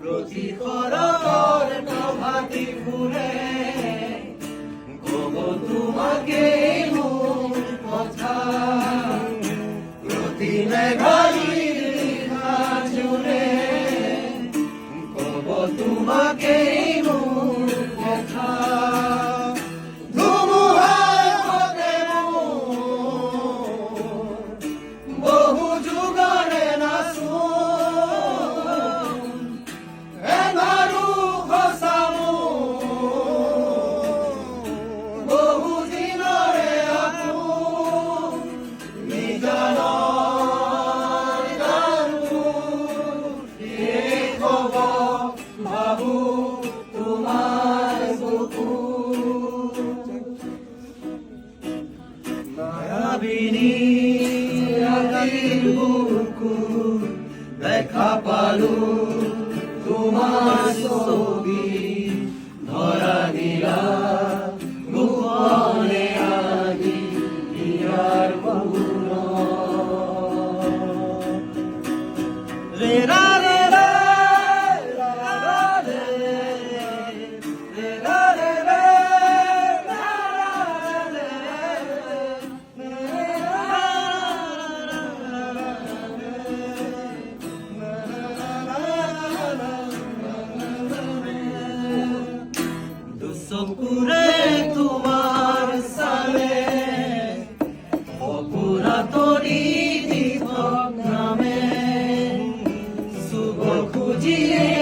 প্রতিফলন প্রভাতী ফুলে কব তোমাকে মূল কথা প্রতি মেঘালির জুড়ে কব তোমাকে মূল কথা ধুমুহার পথে বহু যুগরে নাচো দেখা পালু তোমার ছবি ধরা দিলা গোপনে আজি ইয়ার পূর্ণ রে রা রে রা রা রে রে রা রে রে পুরে তোমার সালে অপুরা তরি দীপক নামে শুভ খুঁজিয়ে